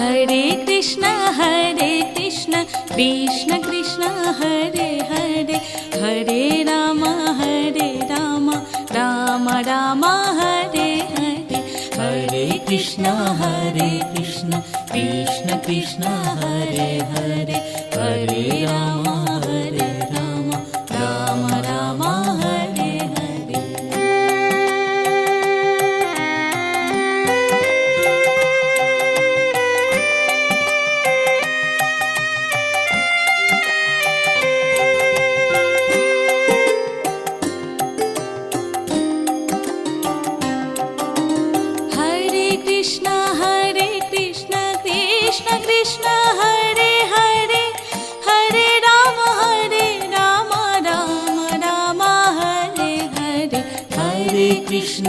Hare Krishna Krishna Krishna Hare Hare Hare Ram Ram Ram Hare Hare Hare Krishna Krishna Krishna Hare Hare Hare Ram Ram Ram Hare Hare. Krishna Hare Hare Hare Ram Ram Ram Hare Hare Hare Krishna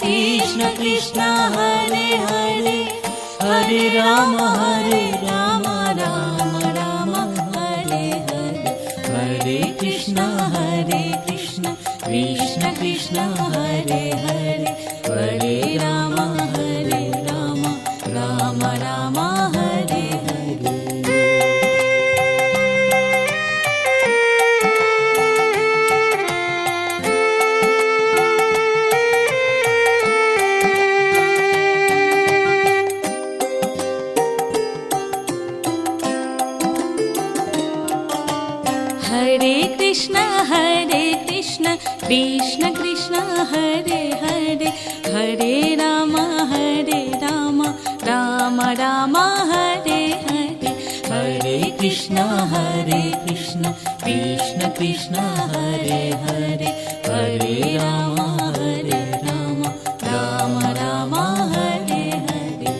Krishna Krishna Hare Hare Hare Ram Ram Ram Hare Hare Hare Krishna Krishna Krishna Hare Hare Hare Ram Ram Ram Hare Hare. Hare Krishna Krishna Krishna Hare Hare Hare Ram Ram Ram Hare Hare Hare Krishna Krishna Krishna Hare Hare Hare Ram Ram Ram Hare Hare.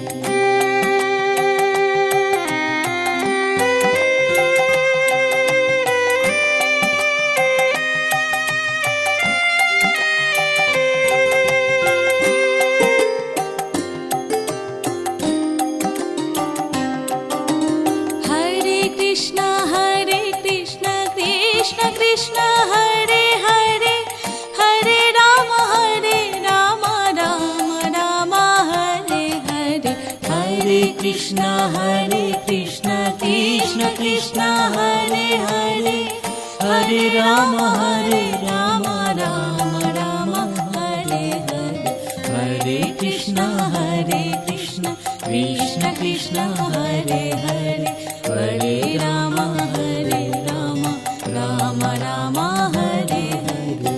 Krishna Hare Hare Hare Ram Ram Ram Hare Hare Hare Krishna Krishna Krishna Hare Hare Hare Ram Ram Ram Hare Hare Hare Krishna Krishna Krishna Hare Hare Hare Ram Ram Ram Hare Hare.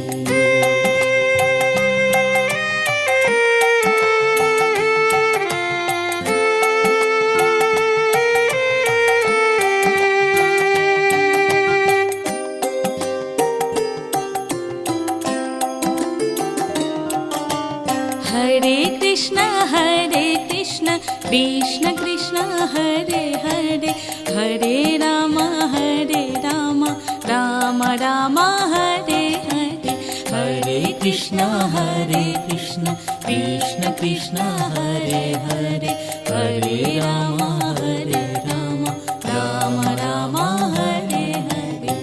Hare Krishna Krishna Krishna Hare Hare Hare Ram Ram Ram Hare Hare Hare Krishna Krishna Krishna Hare Hare Hare Ram Ram Ram Hare Hare.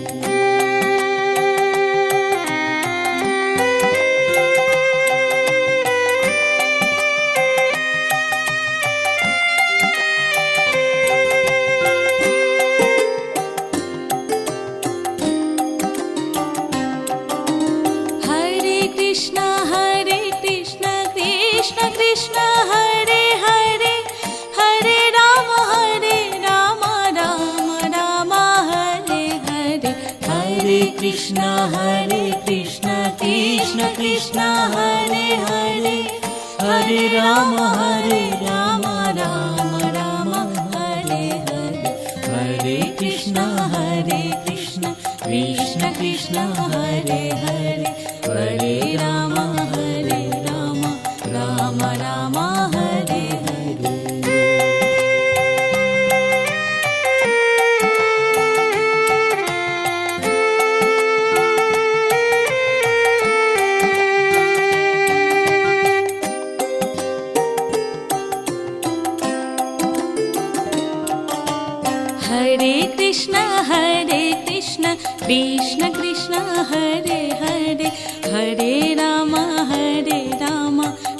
Krishna Hare Hare Hare Ram Ram Ram Hare Hare Hare Krishna Krishna Krishna Hare Hare Hare Ram Ram Ram Hare Hare Hare Krishna Krishna Krishna Hare Hare Hare Ram Ram Ram Hare Hare. Hare Krishna Krishna Krishna Hare Hare Hare Ram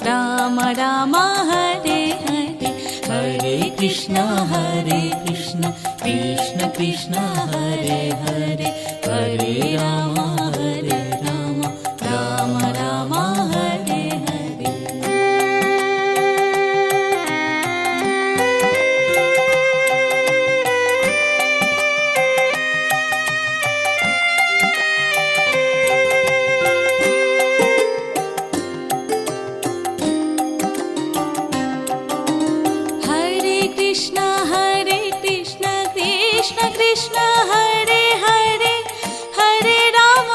Ram Ram Hare Hare Krishna Krishna Krishna Hare Hare Hare Ram Ram Ram Hare Hare Krishna Krishna Krishna Hare Hare Hare Ram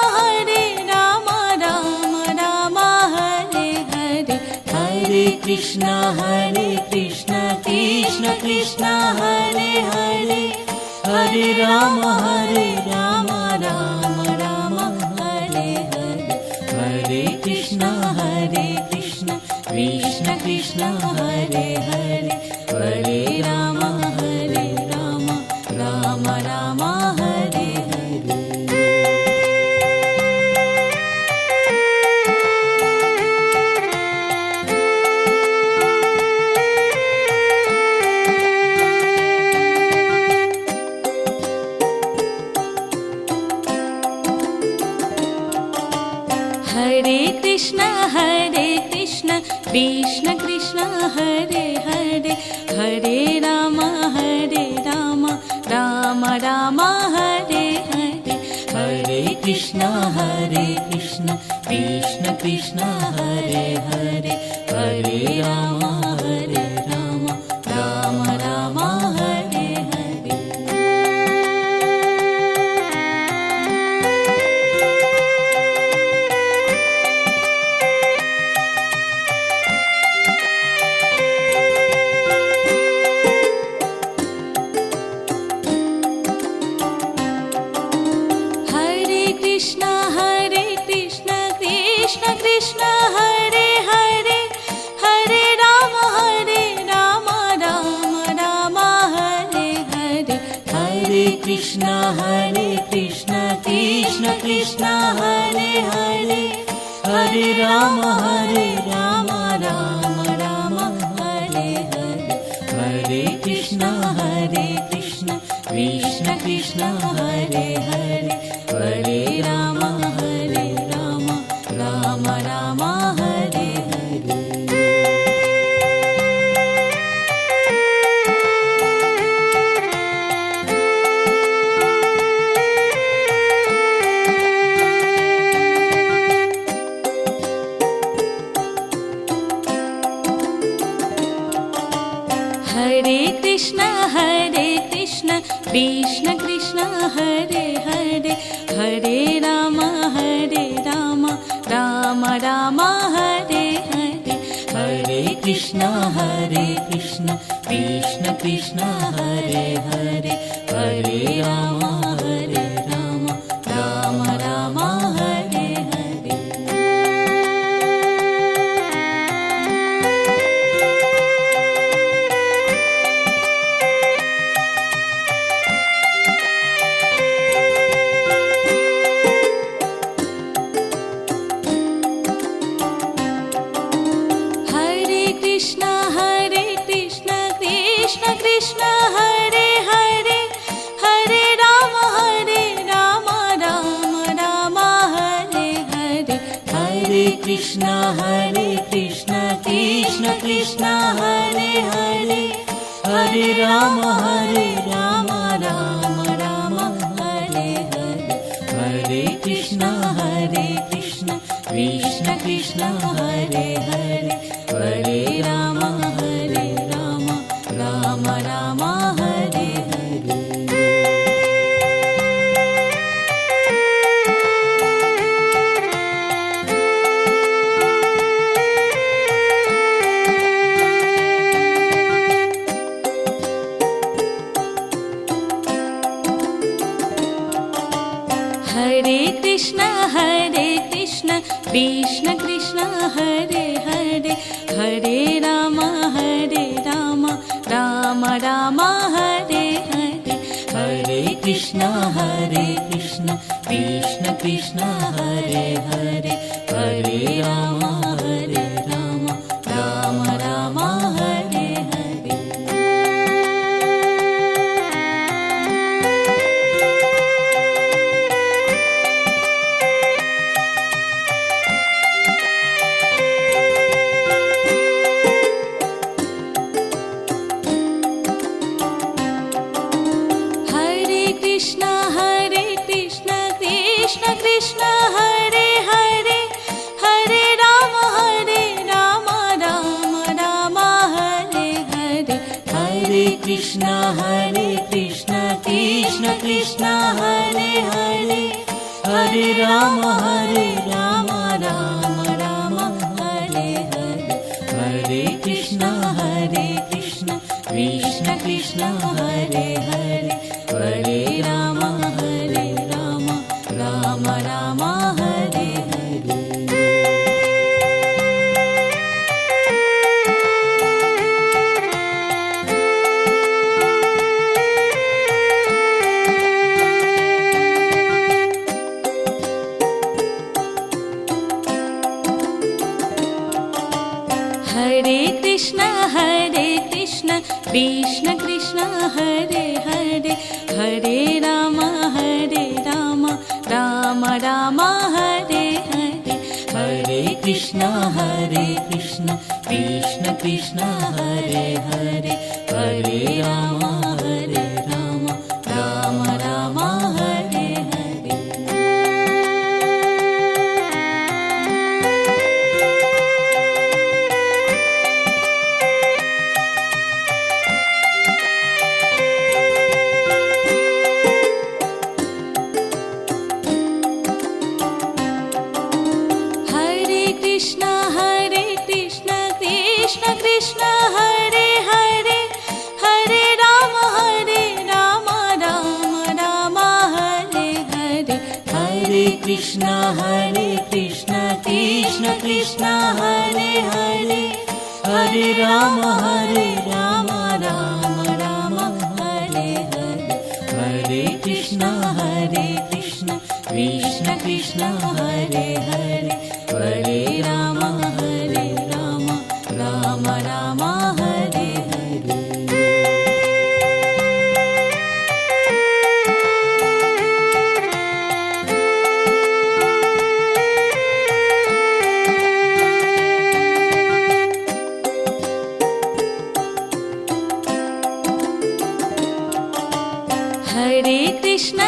Ram Ram Hare Hare Hare Krishna Krishna Krishna Hare Hare Hare Ram Ram Ram Hare Hare Hare Krishna Krishna Krishna Hare Hare Hare Ram Ram Ram Hare Hare Hare Krishna Krishna Krishna Hare Hare Hare Ram Ram Ram Hare Hare Hare Krishna Krishna Krishna Hare Hare Hare Ram Ram Ram Hare Hare Krishna Krishna Krishna Hare Hare Hare Ram Ram Ram Hare Hare Hare Krishna Krishna Krishna Hare Hare Hare Ram Ram Ram Hare Hare Hare Krishna Krishna Krishna Hare Hare Hare Ram Ram Ram Hare Hare Hare Krishna Krishna Krishna Hare Hare Hare Ram Ram Ram Hare Hare Hare Krishna Krishna Krishna Hare Hare Hare Ram Ram Ram Hare Hare Krishna Krishna Krishna Hare Hare Hare Ram Ram Ram Hare Hare Hare Krishna Krishna Krishna Hare Hare Hare Ram Ram Ram Hare Hare Hare Krishna Krishna Krishna Hare Hare Hare Ram Ram Ram Hare Hare Hare Krishna Krishna Krishna Hare Hare Hare Ram Ram Ram Hare Hare Hare Krishna Krishna Krishna Hare Hare Hare Ram Ram Ram Hare Hare Krishna Krishna Krishna Hare Hare Hare Ram Ram Ram Hare Hare Hare Krishna Krishna Krishna Hare Hare Hare Ram Ram Ram Hare Hare. Hare Krishna Krishna Krishna Hare Hare Hare Ram Ram Ram Hare Hare Hare Krishna Krishna Krishna Hare Hare Hare Ram Ram Ram Hare Hare. Krishna Krishna Hare Hare Hare Ram Ram Hare Hare Hare Krishna Krishna Krishna Hare Hare Hare Ram Ram Hare Hare Hare Krishna Krishna Krishna Hare Hare Hare Ram Ram Ram Hare Hare. Hare Krishna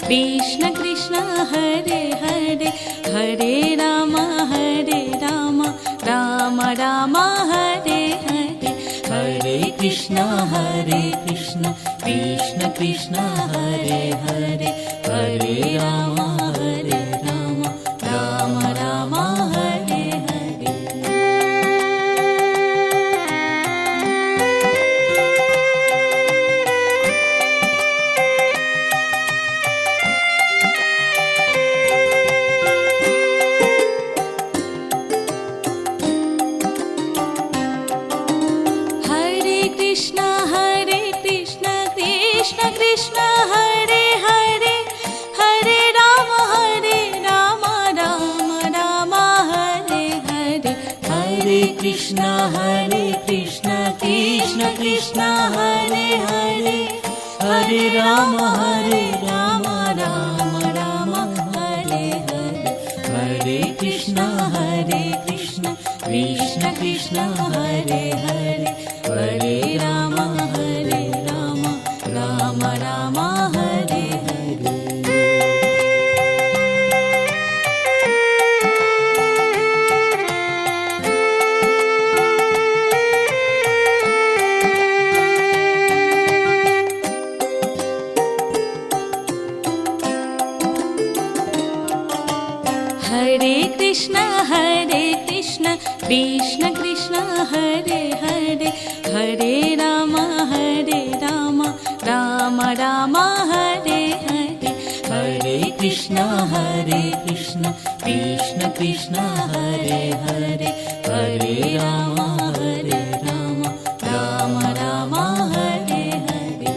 Krishna Krishna Hare Hare Hare Ram Ram Ram Hare Hare Hare Krishna Krishna Krishna Hare Hare Hare Ram Ram Ram Hare Hare. Krishna Krishna Hare Hare Hare Ram Ram Hare Hare Hare Krishna Krishna Krishna Hare Hare Hare Ram Ram Hare Hare Hare Krishna Krishna Krishna Hare Hare Hare Ram Ram Hare Hare. Hare Krishna Krishna Krishna Hare Hare Hare Ram Ram Ram Hare Hare Hare Krishna Krishna Krishna Hare Hare Hare Ram Ram Ram Hare Hare.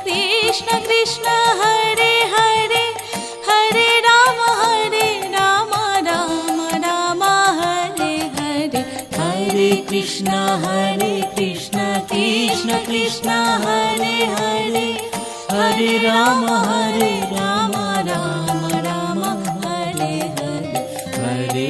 Krishna Krishna Hare Hare Hare Ram Ram Hare Hare Hare Krishna Krishna Krishna Hare Hare Hare Ram Ram Ram Hare Hare Hare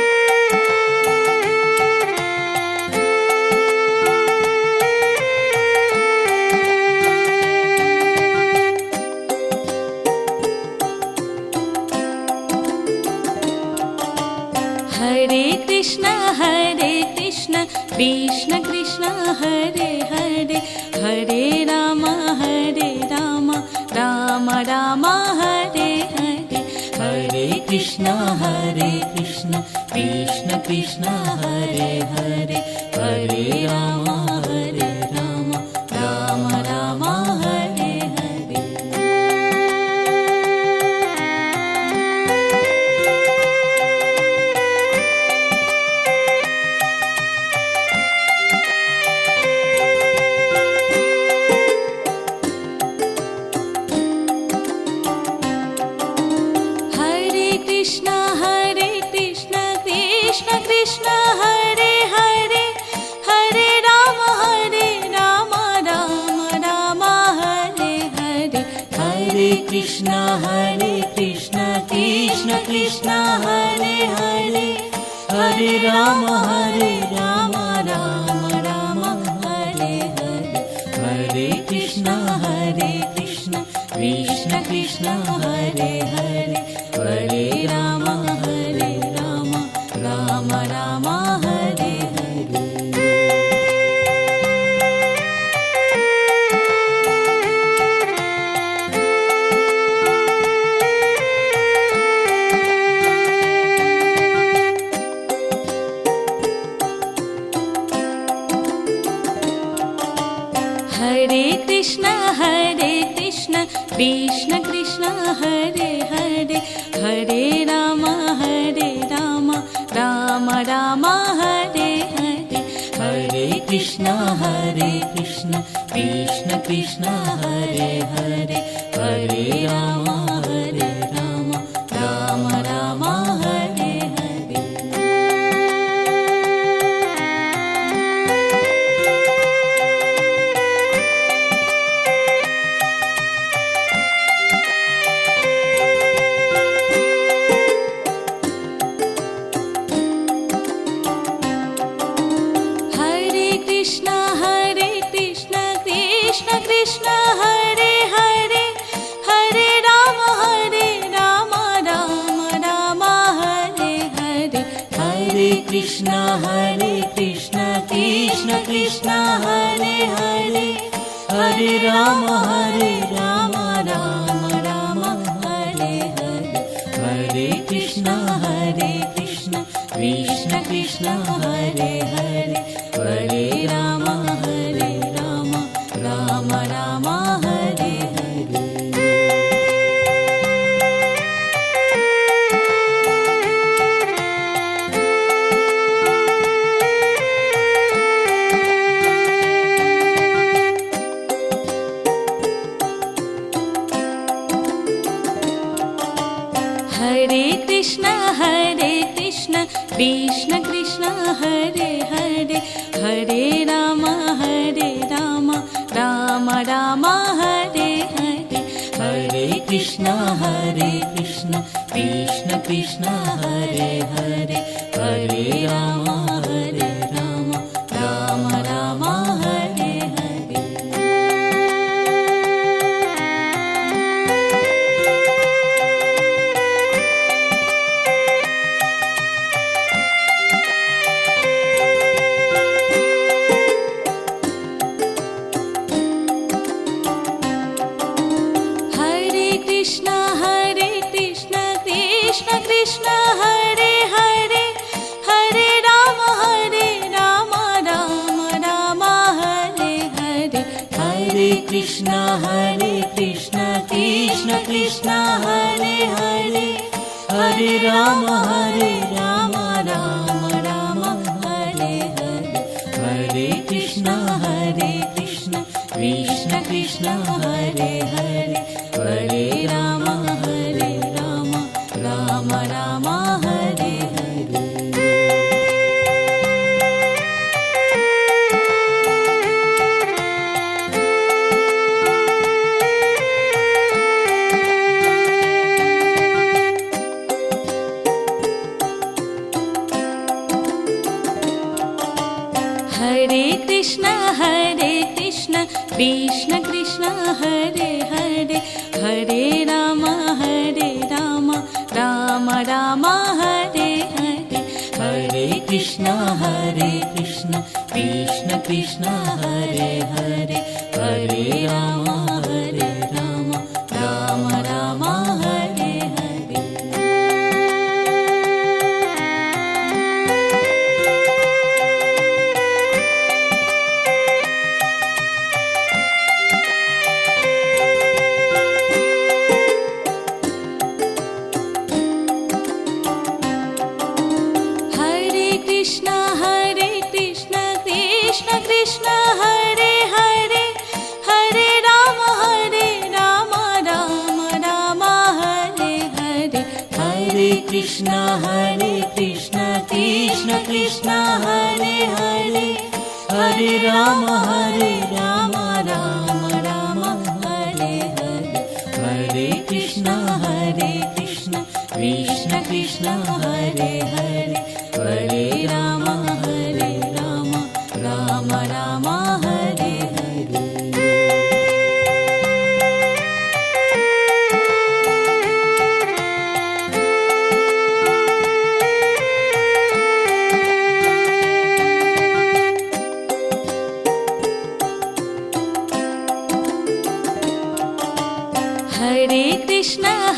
Hare Krishna Krishna Krishna Hare Hare Hare Ram Ram Ram Hare Hare Hare Krishna Krishna Krishna Hare Hare Hare Ram Ram Ram Hare Hare Krishna Krishna Hare Hare Hare Ram Ram Ram Hare Hare Hare Krishna Krishna Krishna Hare Hare Hare Ram Ram Ram Hare Hare Hare Krishna Krishna Krishna Hare Hare Hare Ram Ram Ram Hare Hare Krishna Krishna Hare Hare Hare Ram Ram Ram Hare Hare Hare Krishna Krishna Krishna Hare Hare Hare Ram Ram Ram Hare Hare Krishna Hare Hare Hare Ram Ram Ram Hare Hare Hare Krishna Krishna Krishna Hare Hare Hare Ram Ram Ram Hare Hare Hare Krishna Krishna Krishna Hare Hare Hare Ram Ram Ram Hare Hare Hare Krishna Krishna Krishna Hare Hare Hare Ram Ram Ram Hare Hare Hare Krishna Krishna Krishna Hare Hare Hare Ram Ram Ram Hare Hare Krishna Hare Hare Hare Ram Ram Ram Hare Hare Hare Krishna Krishna Krishna Hare Hare Hare Ram Ram Ram Hare Hare Hare Krishna Krishna Krishna Hare Hare Hare Ram Ram Ram Hare Hare Hare Krishna Krishna Krishna Hare Hare Hare Ram Ram Ram Hare Hare Hare Krishna Krishna Krishna Hare Hare Hare Ram Ram Ram Hare Hare Krishna Hare Hare Hare Ram Ram Ram Hare Hare Hare Krishna Krishna Krishna Hare Hare Hare Ram Ram Ram Hare Hare Hare Krishna Krishna Krishna Hare Hare Hare Ram Ram Ram Hare Hare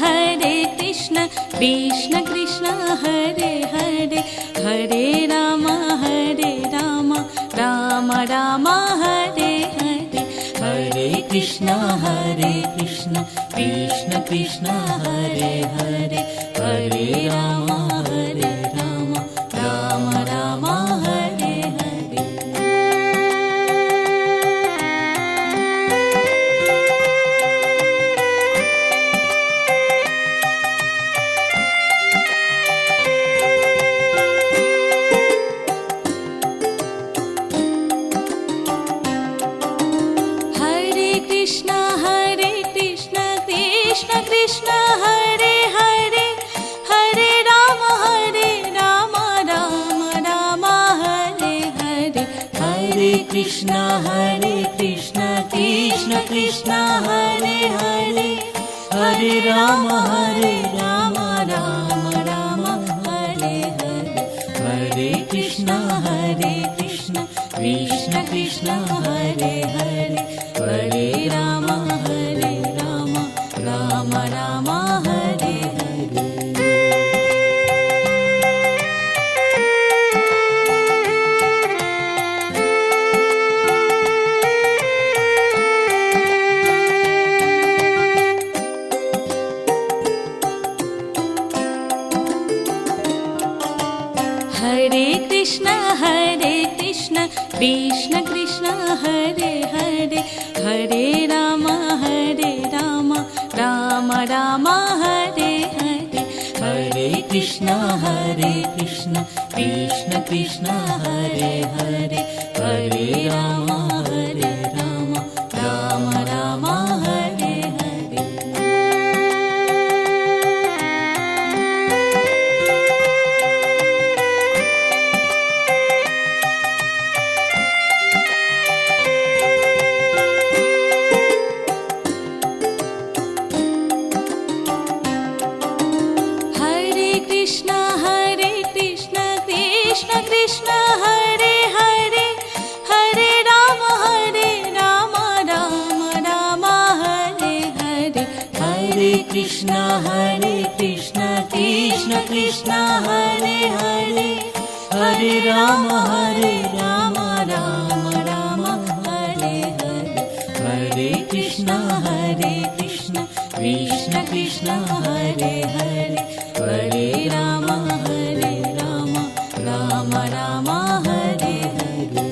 Hare Krishna Krishna Krishna Hare Hare Hare Ram Ram Ram Hare Hare Hare Krishna Krishna Krishna Hare Hare Hare Ram Ram Ram Hare Hare. Hare Krishna Krishna Krishna Hare Hare Hare Ram Ram Ram Hare Hare. Hare Krishna Krishna Krishna Hare Hare Hare Ram Ram Ram Hare Hare. Hare Krishna Krishna Krishna Hare Hare Hare Ram Ram Ram Hare Hare. Hare Krishna Krishna Krishna Hare Hare Hare Ram Ram Ram Hare Hare. Hare Krishna Krishna Krishna Hare Hare Hare Ram Ram Ram Hare Hare. Krishna Hare Hare Hare Ram Ram Ram Hare Hare. Hare Krishna Krishna Krishna Hare Hare Hare Ram Ram Ram Hare Hare. Hare Krishna Krishna Krishna Hare Hare Hare Ram Ram Ram Hare Hare. Hare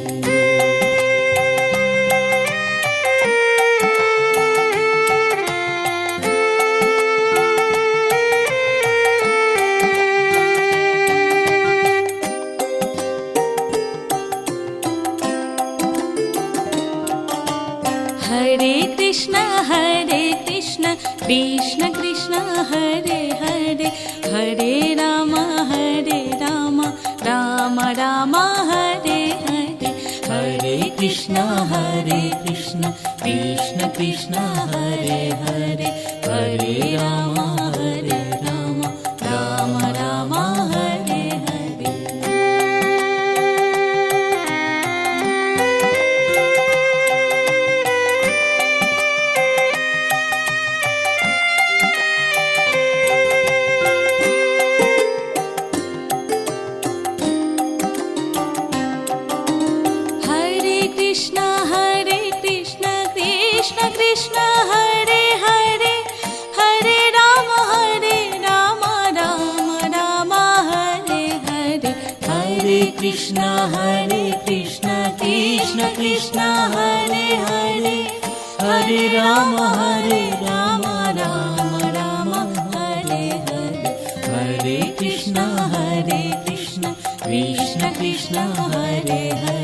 Krishna Krishna Krishna Hare Hare Hare Ram Ram Ram Hare Hare. Hare Krishna Krishna Krishna Hare Hare Hare Ram Ram Ram Hare Hare. Krishna Hare Hare Hare Ram Ram Ram Hare Hare. Hare Krishna Krishna Krishna Hare Hare Hare Ram Ram Ram Hare Hare. Hare Krishna Krishna Krishna Hare Hare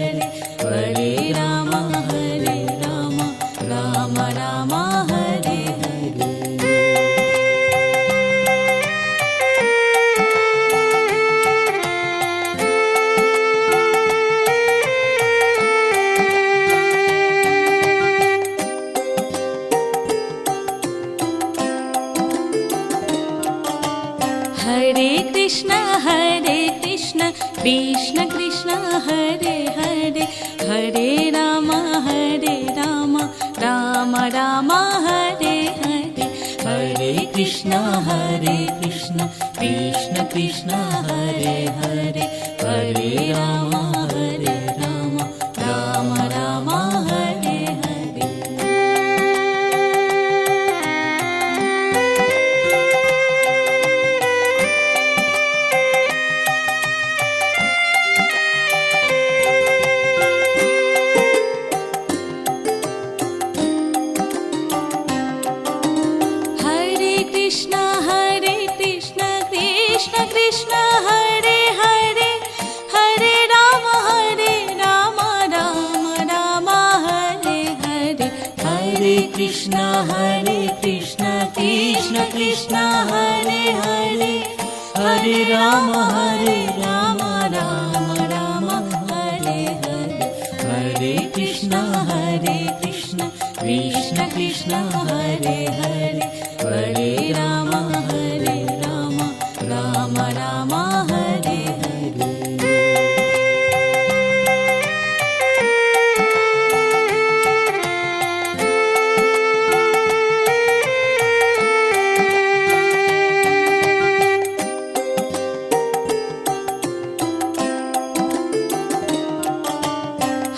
Hare Ram Ram Ram Hare Hare. Hare Krishna Krishna Krishna Hare Hare Hare Ram Ram Ram Hare Hare. Hare Krishna Krishna Krishna Hare Hare Hare Ram Ram Ram Hare Hare. Hare Krishna Krishna Krishna Hare Hare Hare Ram Ram Ram Hare Hare Hare Krishna Krishna Krishna Hare Hare Hare Ram Ram Ram Hare Hare.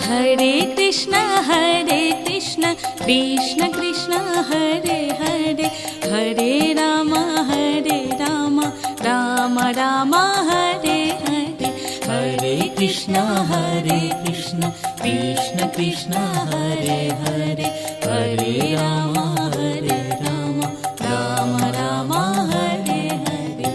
Hare Krishna Krishna Krishna Hare Hare Hare Ram Ram Ram Hare Hare Hare Krishna Krishna Krishna Hare Hare Hare Ram Ram Ram Hare Hare.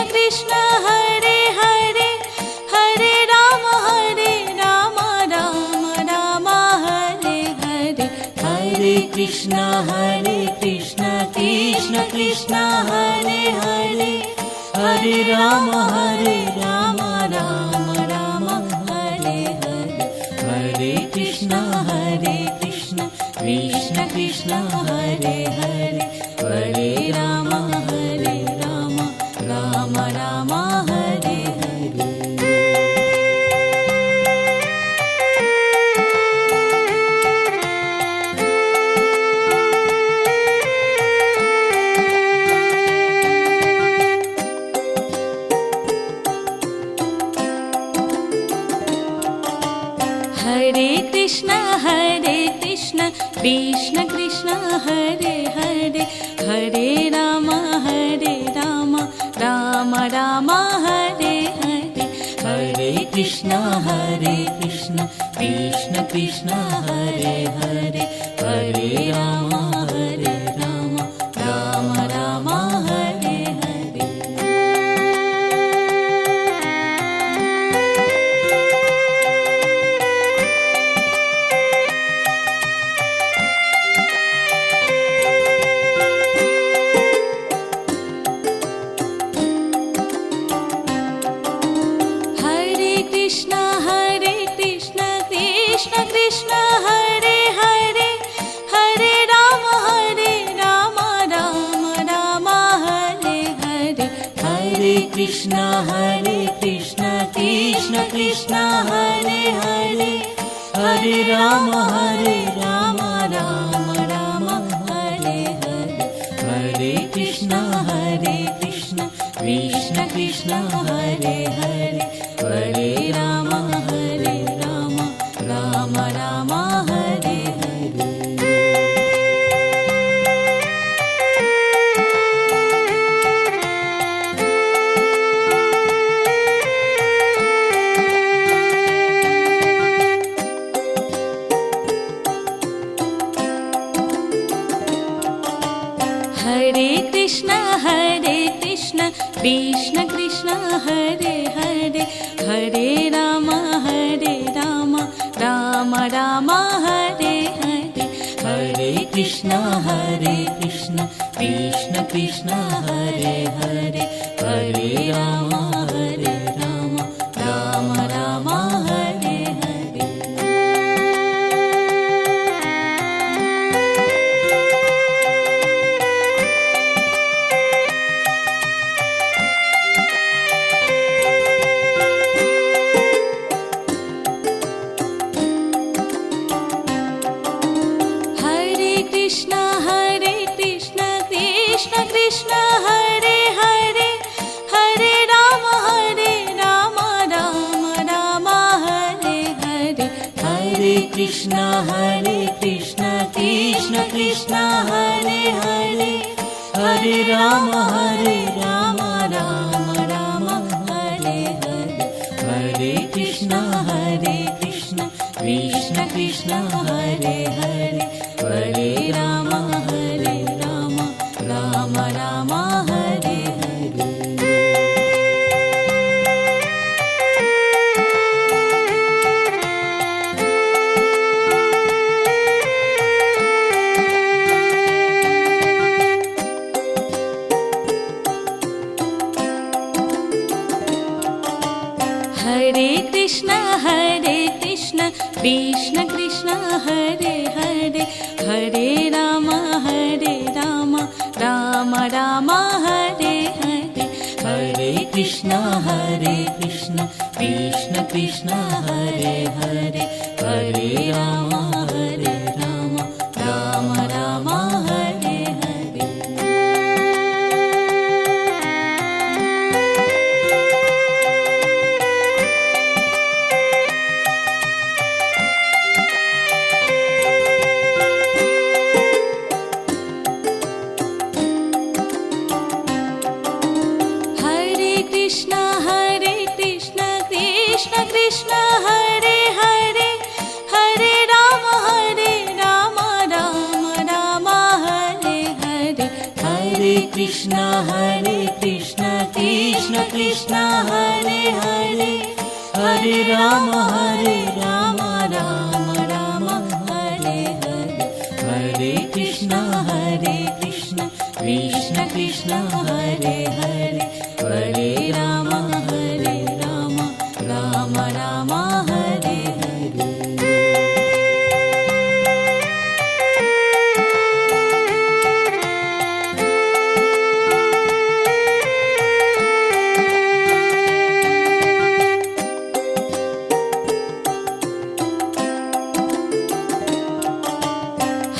Krishna Hare Hare Hare Ram Ram Ram Hare Hare Hare Krishna Krishna Krishna Hare Hare Hare Ram Ram Ram Hare Hare Hare Krishna Krishna Krishna Hare Hare Hare Ram Ram Ram Hare Hare. Hare Krishna Krishna Krishna Hare Hare Hare Ram Ram Ram Hare Hare Hare Krishna Krishna Krishna Hare Hare Hare Ram Ram Ram Hare Hare. Krishna Hare Hare Hare Ram Ram Ram Hare Hare Hare Krishna Krishna Krishna Hare Hare Hare Ram Ram Ram Hare Hare Hare Krishna Krishna Krishna Hare Hare Hare Ram Ram Ram Hare Hare. Hare Krishna Krishna Krishna Hare Hare Hare Ram Ram Ram Hare Hare Hare Krishna Krishna Krishna Hare Hare Hare Ram Ram Ram Hare Hare. Krishna Hare Hare Hare Ram Ram Ram Hare Hare Hare Krishna Krishna Krishna Hare Hare Hare Ram Ram Ram Hare Hare Hare Krishna Krishna Hare Hare Hare Ram Ram Ram Hare Hare. Hare Krishna Krishna Krishna Hare Hare Hare Ram Ram Ram Hare Hare Hare Krishna Krishna Krishna Hare Hare Hare Ram Ram Ram Hare Hare. Krishna Hare Hare Hare Ram Ram Ram Hare Hare Hare Krishna Krishna Krishna Hare Hare Hare Ram Ram Ram Hare Hare Hare Krishna Krishna Krishna Hare Hare Hare Ram Ram Ram Hare Hare.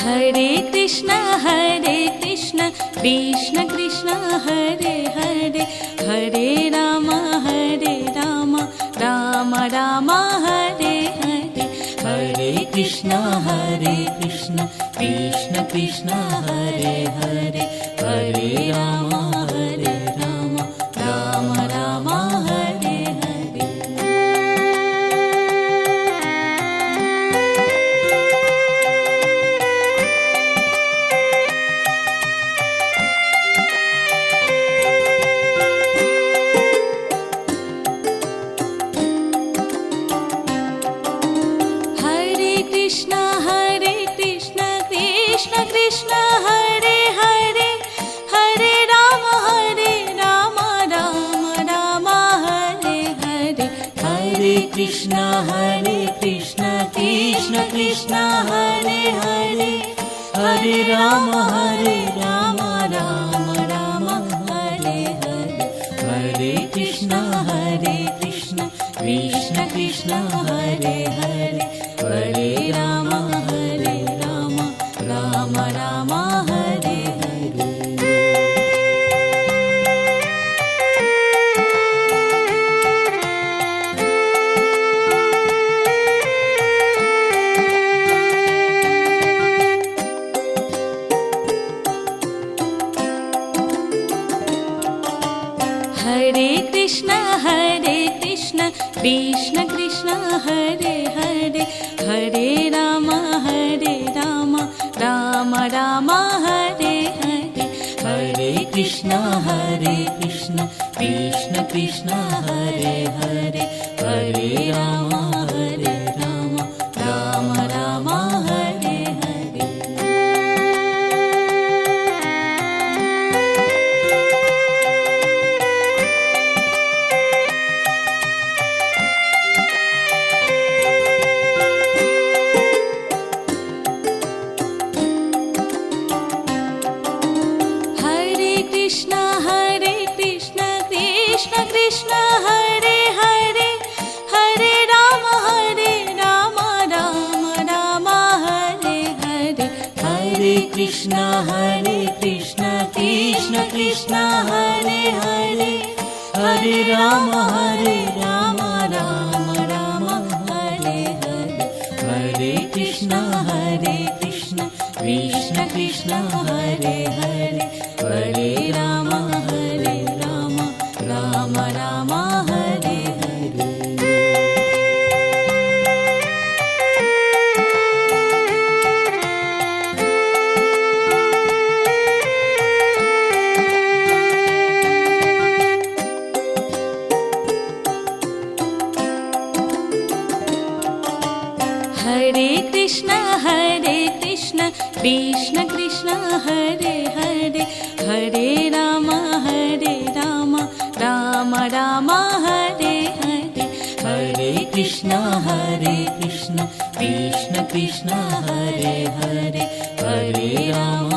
Hare Krishna Krishna Krishna Hare Hare Hare Ram Ram Ram Hare Hare Hare Krishna Krishna Krishna Hare Hare Hare Ram Ram Ram Hare Hare. Krishna Hare Hare Hare Ram Ram Ram Hare Hare Hare Krishna Krishna Krishna Hare Hare Hare Ram Ram Ram Hare Hare Hare Krishna Krishna Krishna Hare Hare Hare Ram Ram Ram Hare Hare. Hare Krishna Krishna Krishna Hare Hare Hare Ram Ram Ram Hare Hare Hare Krishna Krishna Krishna Hare Hare Hare Ram Ram Ram Hare Hare. Krishna Hare Hare Hare Ram Ram Ram Hare Hare Hare Krishna Krishna Krishna Hare Hare Hare Ram Ram Ram Hare Hare Hare Krishna Krishna Krishna Hare Hare Hare Ram Ram Ram Hare Hare. Hare Ram Ram Ram Hare Hare, Hare Krishna Krishna Krishna Hare Hare, Hare Ram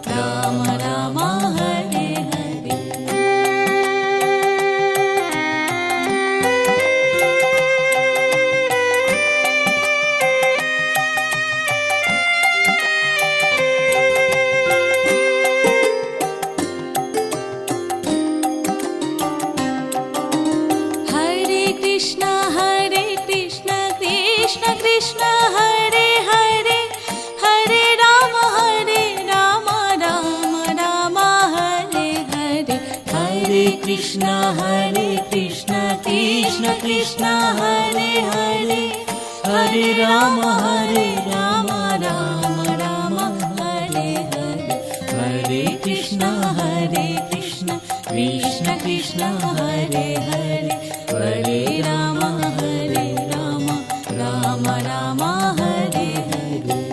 Ram Ram Hare Hare. Krishna Krishna Hare Hare, Hare Ram Ram Ram Hare Hare, Hare Krishna Krishna Krishna Hare Hare, Hare Ram Ram Ram Hare Hare, Hare Krishna Krishna Krishna Hare Hare, Hare Ram Ram Ram Hare Hare.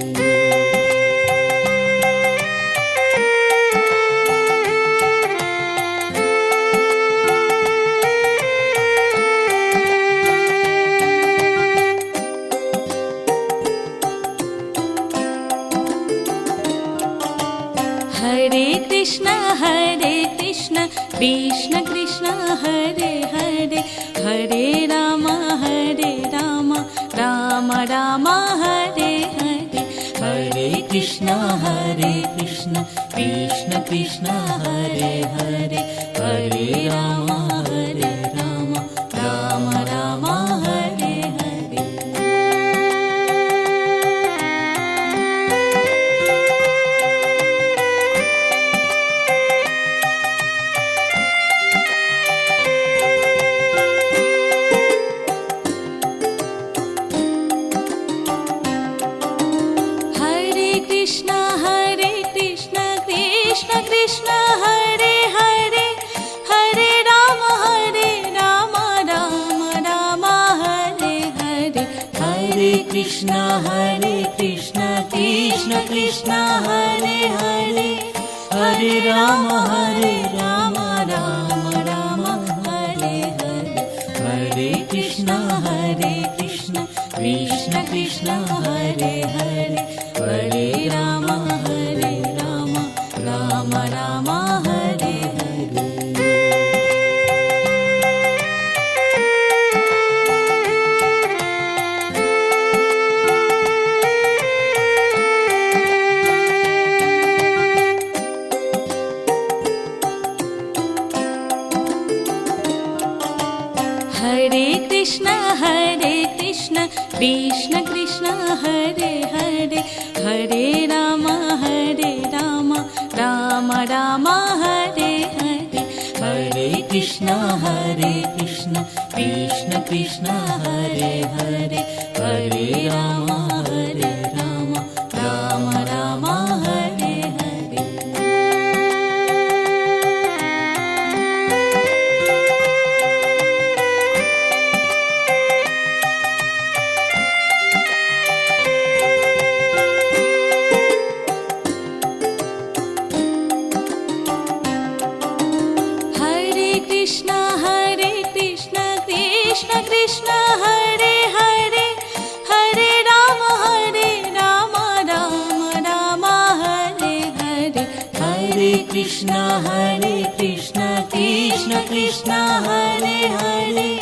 Hare Krishna Krishna Krishna Hare Hare, Hare Ram Ram Ram Hare Hare, Hare Krishna Krishna Krishna Hare Hare, Hare Ram Ram Ram Hare Hare. Krishna Krishna Hare Hare, Hare Ram Ram Hare Hare, Hare Krishna Krishna Krishna Hare Hare, Hare Ram Ram Ram Hare Hare, Hare Krishna Krishna Krishna Hare Hare, Hare Ram Ram Ram Hare Hare. Hare Krishna Krishna Krishna Hare Hare, Hare Ram Ram Ram Hare Hare, Hare Krishna Krishna Krishna Hare Hare, Hare Ram Ram Ram Hare Hare. Krishna Krishna Hare Hare, Hare Ram Ram Hare Hare, Hare Krishna Krishna Krishna Hare Hare,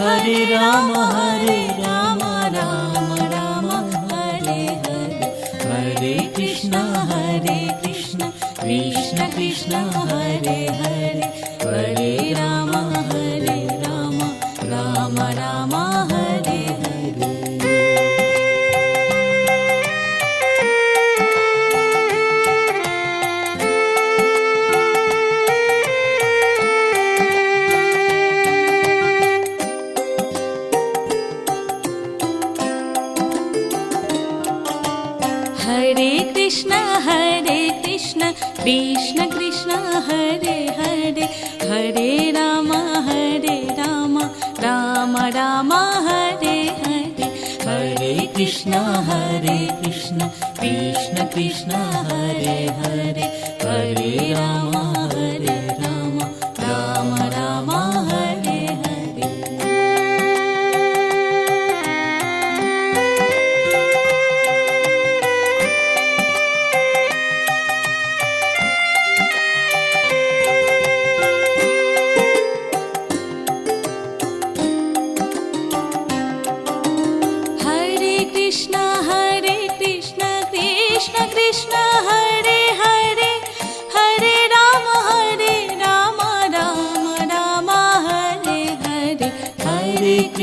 Hare Ram Ram Ram Hare Hare, Hare Krishna Krishna Krishna Hare Hare, Hare Ram Ram Ram Hare Hare. Hare Krishna Krishna Krishna Hare Hare, Hare Ram Ram Ram Hare Hare, Hare Krishna Krishna Krishna Hare Hare,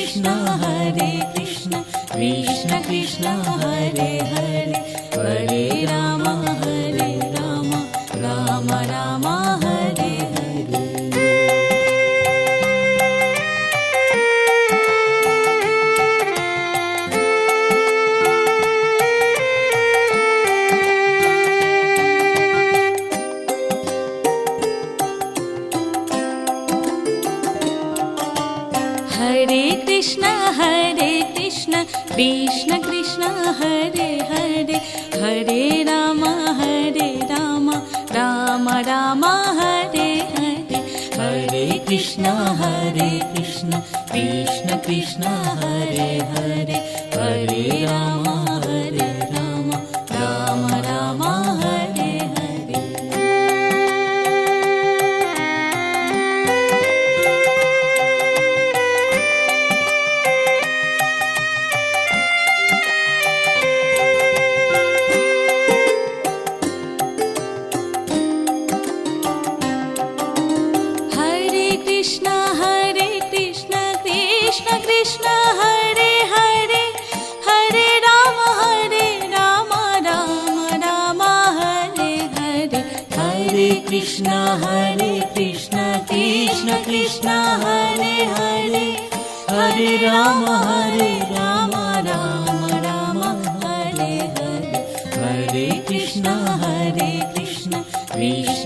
Krishna Hare Krishna Krishna Krishna Hare Hare Hare Ram Ram Ram Hare Hare Hare Krishna Krishna Krishna Hare Hare Hare Ram Ram Ram Hare Hare Hare Krishna Krishna Krishna Hare Hare Hare Ram Ram Ram Hare Hare Krishna Krishna Hare Hare Hare Ram Ram Ram Hare Hare Hare Krishna Krishna Krishna Hare Hare Hare Ram Ram Ram Hare Hare Hare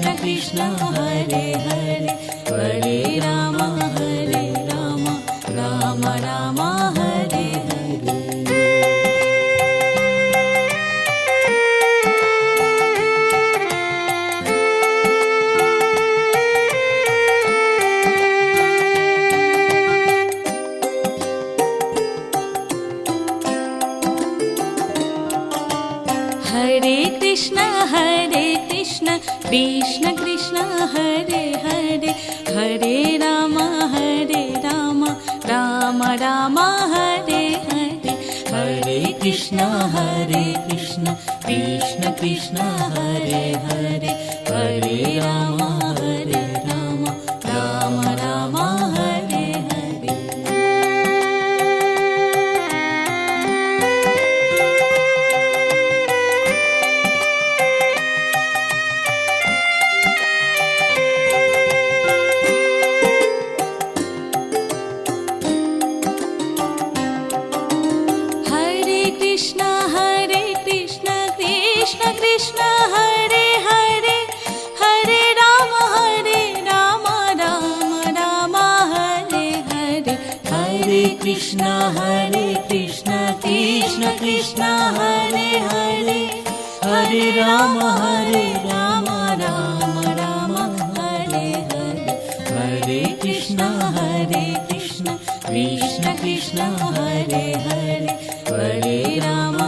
Krishna Krishna Hare Hare Hare Ram Ram Ram Hare Hare. Hare Krishna Krishna Krishna Hare Hare Hare Ram Ram Ram Hare Hare. Hare Krishna Krishna Krishna Hare Hare Hare Ram Ram Ram Hare Hare. Krishna Krishna Hare Hare Hare Ram Ram Hare Hare. Hare Krishna Krishna Krishna Hare Hare Hare Ram Ram Ram Hare Hare. Hare Krishna Krishna Krishna Hare Hare Hare Ram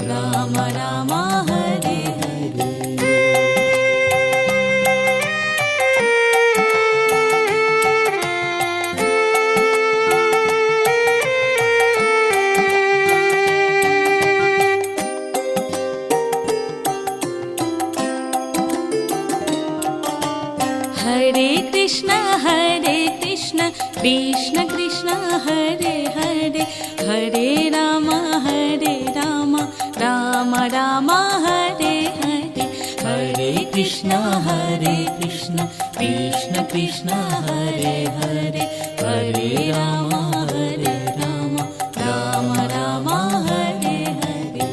Ram Ram Hare Hare. Hare Krishna Krishna Krishna Hare Hare Hare Ram Ram Ram Hare Hare. Hare Krishna Krishna Krishna Hare Hare Hare Ram Ram Ram Hare Hare.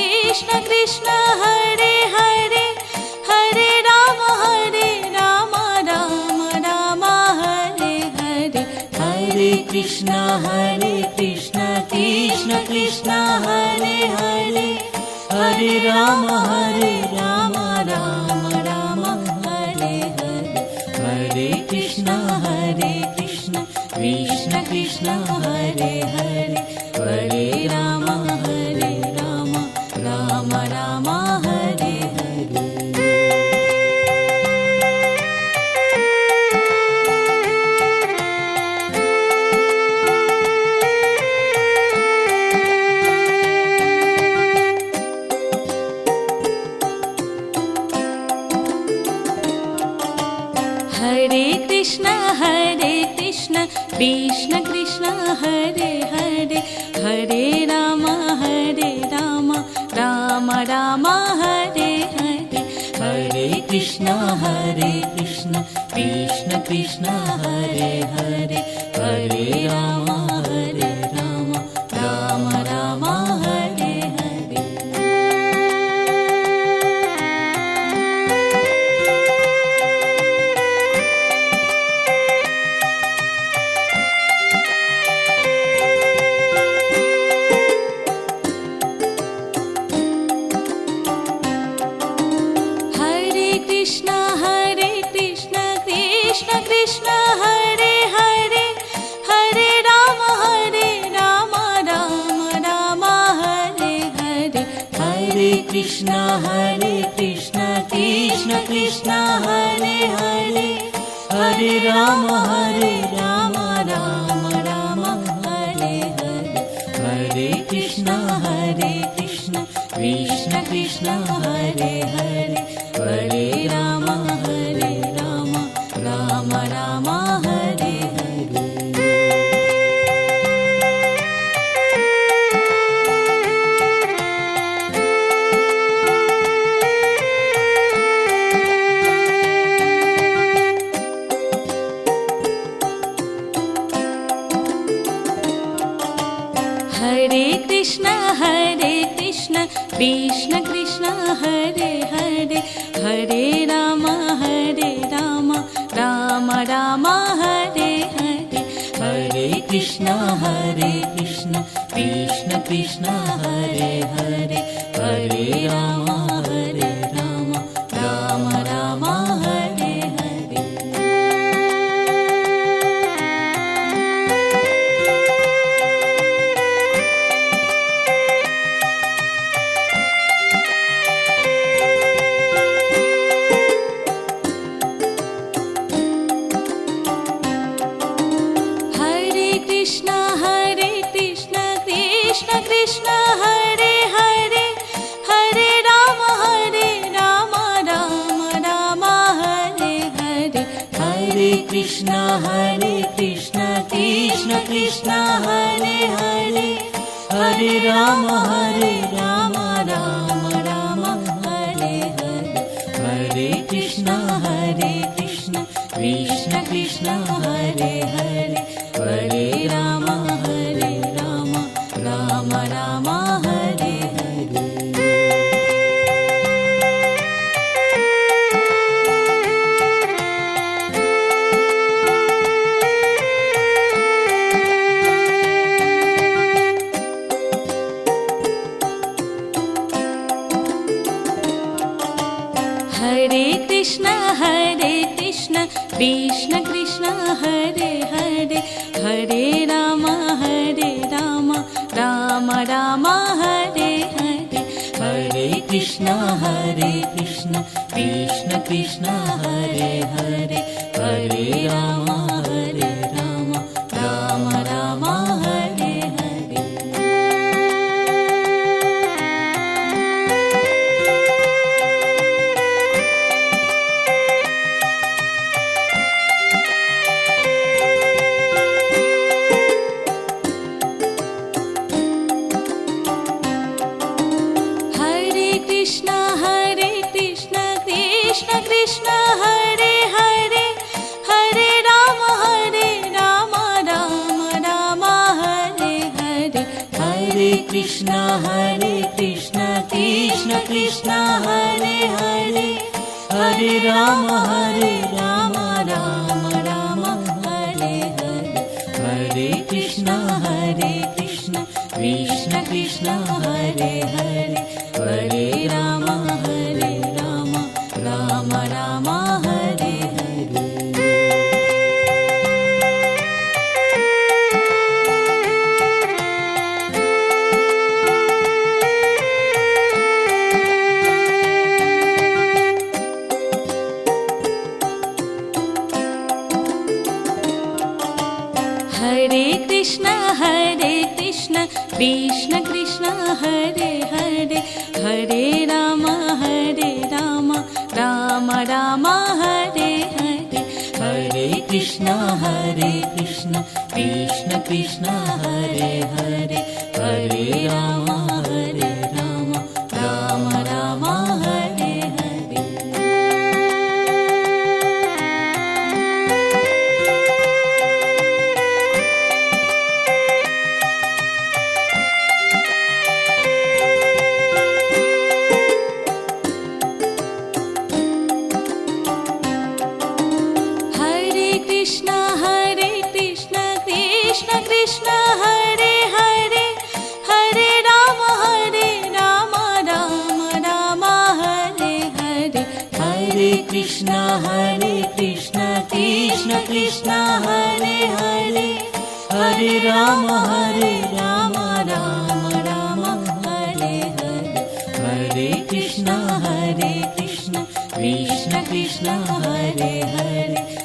Krishna Krishna Hare Hare Hare Ram Ram Hare Hare. Hare Krishna Krishna Krishna Hare Hare Hare Ram Ram Hare Hare. Hare Krishna Krishna Krishna Hare Hare Hare Ram Ram Hare Hare. Hare Krishna Krishna Krishna Hare Hare Hare Ram Ram Ram Hare Hare. Hare Krishna Krishna Krishna Hare Hare Hare Ram Ram Hare Hare. Krishna Krishna Hare Hare Hare Ram Ram Hare Hare. Hare Krishna Krishna Krishna Hare Hare Hare Ram Ram Hare Hare. Hare Krishna Krishna Krishna Hare Hare Hare Ram Ram Hare Hare. Hare Ram Ram Ram Hare Hare Hare Krishna Krishna Krishna Hare Hare Hare Ram Ram Ram Hare Hare Krishna Krishna Hare Hare Hare Ram Ram Ram Hare Hare Hare Krishna Krishna Krishna Hare Hare Hare Ram Ram Ram Hare Hare Hare Krishna Krishna Krishna Hare Hare Hare Ram Ram Ram Hare Hare Hare Krishna Krishna Krishna Hare Hare Hare Ram Ram Ram Hare Hare Hare Krishna Krishna Krishna Hare Hare Hare Ram Ram Ram Hare Hare Krishna Krishna Hare Hare Hare Ram Ram Hare Hare Hare Krishna Krishna Krishna Hare Hare Hare Ram Ram Hare Hare Hare Krishna Krishna Krishna Hare Hare Hare Ram Ram Hare Hare Hare Krishna Krishna Krishna Hare Hare Hare Ram Ram Ram Hare Hare Hare Krishna Krishna Krishna Hare Hare Hare Ram Ram Hare Hare Krishna Krishna Hare Hare Hare Ram Ram Hare Hare Hare Krishna Krishna Krishna Hare Hare Hare Ram Ram Hare Hare Hare Krishna Krishna Krishna Hare Hare